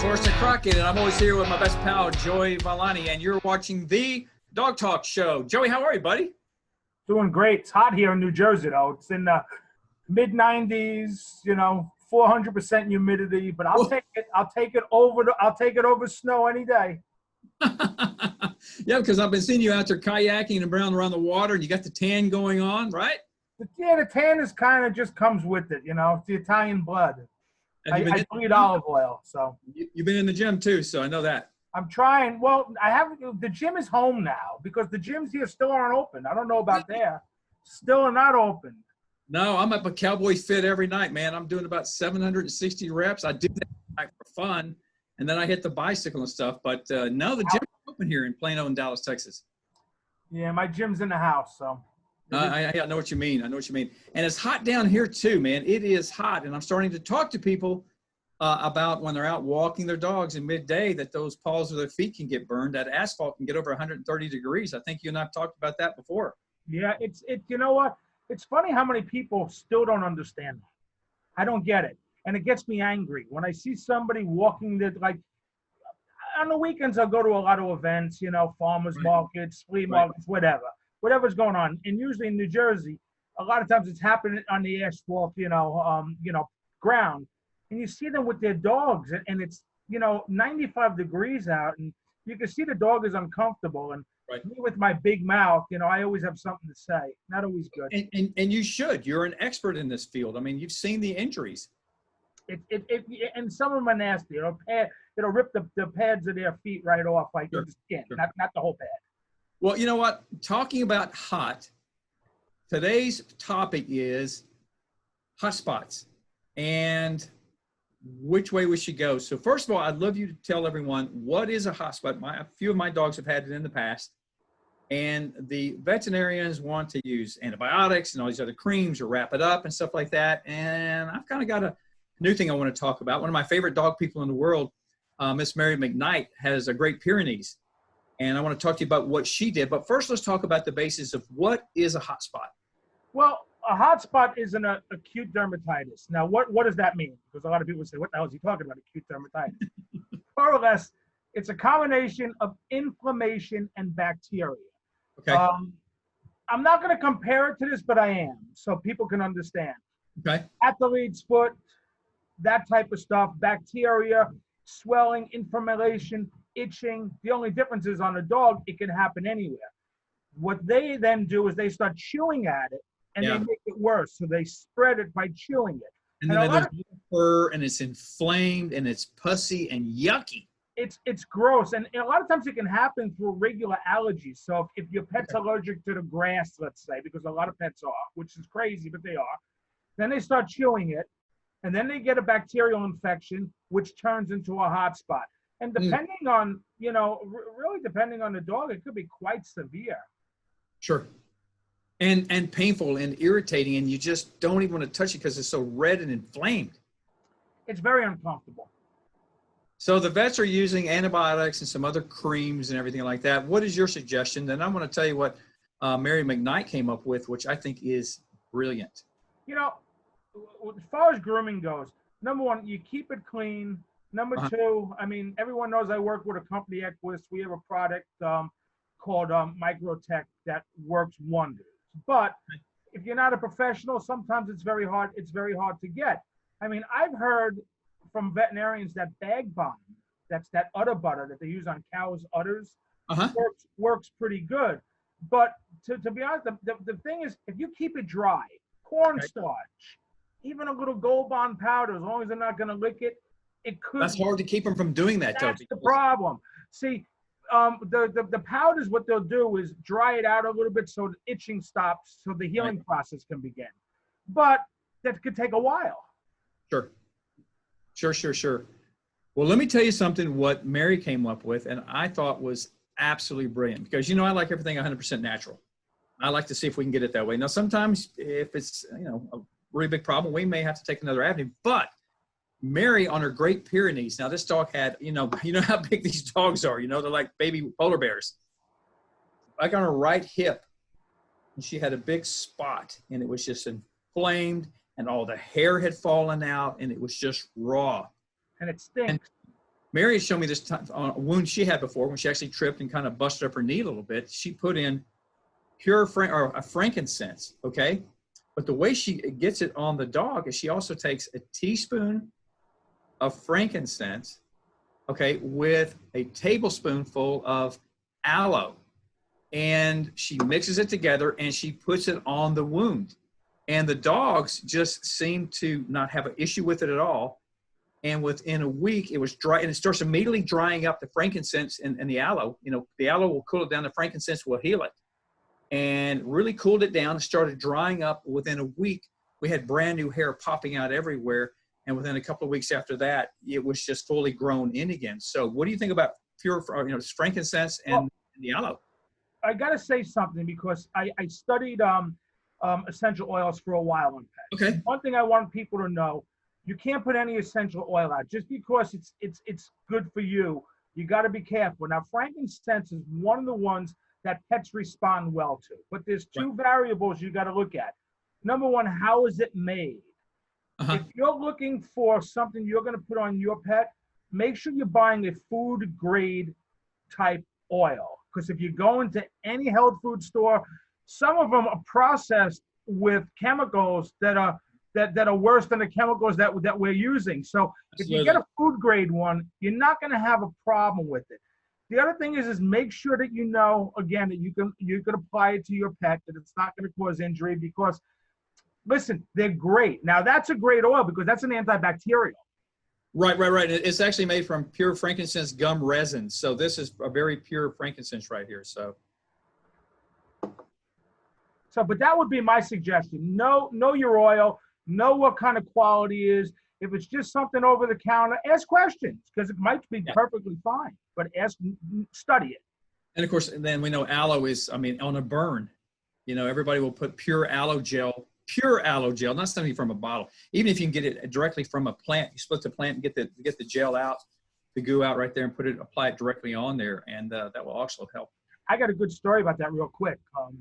Lauriston Crockett, and I'm always here with my best pal, Joey Villani, and you're watching the Dog Talk Show. Joey, how are you, buddy? Doing great. It's hot here in New Jersey, though. It's in the mid-90s, 400% humidity, but I'll take it. I'll take it over snow any day. Yeah, because I've been seeing you out there kayaking and around the water, and you got the tan going on, right? The tan is kind of just comes with it, It's the Italian blood. I bleed olive oil, so. You've been in the gym too, so I know that. I'm trying. Well, the gym is home now because the gyms here still aren't open. I don't know about there. Still are not open. No, I'm up at Cowboy Fit every night, man. I'm doing about 760 reps. I do that for fun, and then I hit the bicycle and stuff. But no, the gym is open here in Plano and Dallas, Texas. Yeah, my gym's in the house, so. I know what you mean. I know what you mean. And it's hot down here too, man. It is hot. And I'm starting to talk to people about when they're out walking their dogs in midday that those paws of their feet can get burned. That asphalt can get over 130 degrees. I think you and I have talked about that before. Yeah, you know what? It's funny how many people still don't understand that. I don't get it. And it gets me angry when I see somebody walking on the weekends, I'll go to a lot of events, farmers markets, flea markets, whatever's going on. And usually in New Jersey, a lot of times it's happening on the asphalt, ground. And you see them with their dogs, and it's, 95 degrees out, and you can see the dog is uncomfortable. And me with my big mouth, I always have something to say. Not always good. And you should. You're an expert in this field. I mean, you've seen the injuries. And some of them are nasty. It'll rip the pads of their feet right off, like the skin, not the whole pad. Well, you know what? Talking about hot, today's topic is hot spots and which way we should go. So first of all, I'd love you to tell everyone what is a hot spot. A few of my dogs have had it in the past, and the veterinarians want to use antibiotics and all these other creams or wrap it up and stuff like that. And I've kind of got a new thing I want to talk about. One of my favorite dog people in the world, Miss Mary McKnight, has a Great Pyrenees. And I want to talk to you about what she did. But first, let's talk about the basis of what is a hot spot. Well, a hot spot is an acute dermatitis. Now, what does that mean? Because a lot of people say, what the hell is he talking about, acute dermatitis? More or less, it's a combination of inflammation and bacteria. Okay. I'm not going to compare it to this, but I am, so people can understand. Okay. Athlete's foot, that type of stuff, bacteria, swelling, inflammation, itching. The only difference is on a dog, it can happen anywhere. What they then do is they start chewing at it, and they make it worse. So they spread it by chewing it. And then there's fur, and it's inflamed, and it's pussy and yucky. It's gross. And a lot of times it can happen through regular allergies. So if your pet's allergic to the grass, let's say, because a lot of pets are, which is crazy, but they are, then they start chewing it, and then they get a bacterial infection, which turns into a hot spot. And depending on, really depending on the dog, it could be quite severe. Sure. And painful and irritating, and you just don't even want to touch it because it's so red and inflamed. It's very uncomfortable. So the vets are using antibiotics and some other creams and everything like that. What is your suggestion? Then I'm going to tell you what Mary McKnight came up with, which I think is brilliant. As far as grooming goes, number one, you keep it clean. Number two, everyone knows I work with a company, Equus. We have a product called Microtech that works wonders. But if you're not a professional, sometimes it's very hard. It's very hard to get. I've heard from veterinarians that bag balm, that's that udder butter that they use on cows' udders, works pretty good. But to be honest, the thing is, if you keep it dry, cornstarch, even a little Gold Bond powder, as long as they're not going to lick it, it could. That's hard to keep them from doing that. That's the problem. See, the powders, what they'll do is dry it out a little bit so the itching stops, so the healing process can begin. But that could take a while. Sure. Well, let me tell you something what Mary came up with, and I thought was absolutely brilliant, because I like everything 100% natural. I like to see if we can get it that way. Now, sometimes if it's a really big problem, we may have to take another avenue. But Mary, on her Great Pyrenees, now this dog had, you know how big these dogs are, they're like baby polar bears. Like on her right hip, and she had a big spot, and it was just inflamed, and all the hair had fallen out, and it was just raw. And it stinks. Mary had shown me this time on a wound she had before when she actually tripped and kind of busted up her knee a little bit. She put in a frankincense, okay? But the way she gets it on the dog is she also takes a teaspoon of frankincense, okay, with a tablespoonful of aloe. And she mixes it together and she puts it on the wound. And the dogs just seem to not have an issue with it at all. And within a week, it was dry, and it starts immediately drying up the frankincense and the aloe. You know, the aloe will cool it down, the frankincense will heal it. And really cooled it down and started drying up. Within a week, we had brand new hair popping out everywhere. And within a couple of weeks after that, it was just fully grown in again. So what do you think about pure, frankincense and the aloe? I got to say something because I studied essential oils for a while on pets. Okay. One thing I want people to know, you can't put any essential oil out just because it's good for you. You got to be careful. Now, frankincense is one of the ones that pets respond well to, but there's two variables you got to look at. Number one, how is it made? If you're looking for something you're going to put on your pet, make sure you're buying a food grade type oil. Because if you go into any health food store, some of them are processed with chemicals that are worse than the chemicals that we're using. So if you get a food grade one, you're not going to have a problem with it. The other thing is make sure that you know, again, that you can apply it to your pet, that it's not going to cause injury because, listen, they're great. Now, that's a great oil because that's an antibacterial. Right. It's actually made from pure frankincense gum resin. So this is a very pure frankincense right here. So, but that would be my suggestion. Know your oil. Know what kind of quality is. If it's just something over the counter, ask questions because it might be perfectly fine. But study it. And of course, then we know aloe is, on a burn, everybody will put pure aloe gel, not something from a bottle. Even if you can get it directly from a plant, you split the plant and get the gel out, the goo out right there and apply it directly on there. And that will also help. I got a good story about that real quick.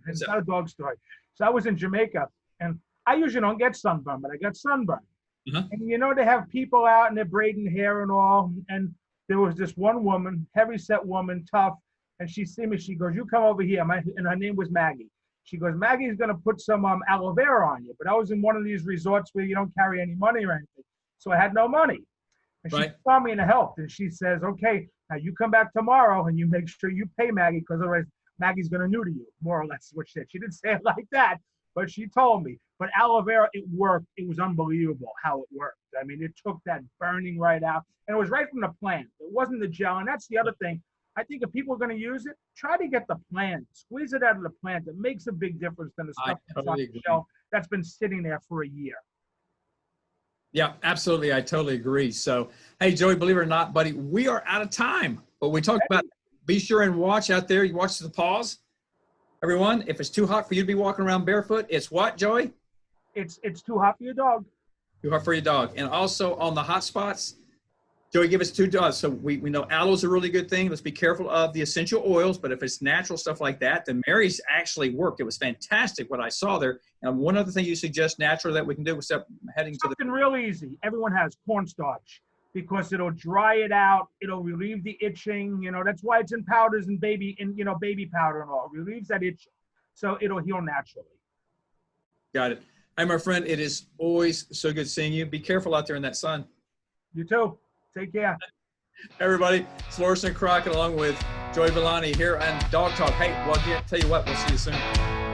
It's not a dog story. So I was in Jamaica and I usually don't get sunburn, but I got sunburn. And they have people out and they're braiding hair and all. And there was this one woman, heavy-set woman, tough, and she see me. She goes, "You come over here." And her name was Maggie. She goes, "Maggie's going to put some aloe vera on you." But I was in one of these resorts where you don't carry any money or anything. So I had no money. And she saw me and helped. And she says, "Okay, now you come back tomorrow and you make sure you pay Maggie because otherwise Maggie's going to neuter you," more or less is what she said. She didn't say it like that, but she told me. But aloe vera, it worked. It was unbelievable how it worked. I mean, it took that burning right out. And it was right from the plant. It wasn't the gel. And that's the other thing. I think if people are going to use it, try to get the plant. Squeeze it out of the plant. It makes a big difference than the stuff that's on the shelf that's been sitting there for a year. Yeah, absolutely. I totally agree. So, hey, Joey, believe it or not, buddy, we are out of time. But we talked about, be sure and watch out there. You watch the paws. Everyone, if it's too hot for you to be walking around barefoot, it's what, Joey? It's too hot for your dog. Too hot for your dog. And also on the hot spots, Joey, give us two dogs. So we know aloe is a really good thing. Let's be careful of the essential oils. But if it's natural stuff like that, then Mary's actually worked. It was fantastic what I saw there. And one other thing you suggest natural that we can do was heading to something real easy. Everyone has cornstarch because it'll dry it out. It'll relieve the itching. That's why it's in powders and baby powder and all. It relieves that itch. So it'll heal naturally. Got it. Hey, my friend, it is always so good seeing you. Be careful out there in that sun. You too. Take care. Everybody, it's Lauriston Crockett along with Joey Villani here on Dog Talk. Hey, well, tell you what, we'll see you soon.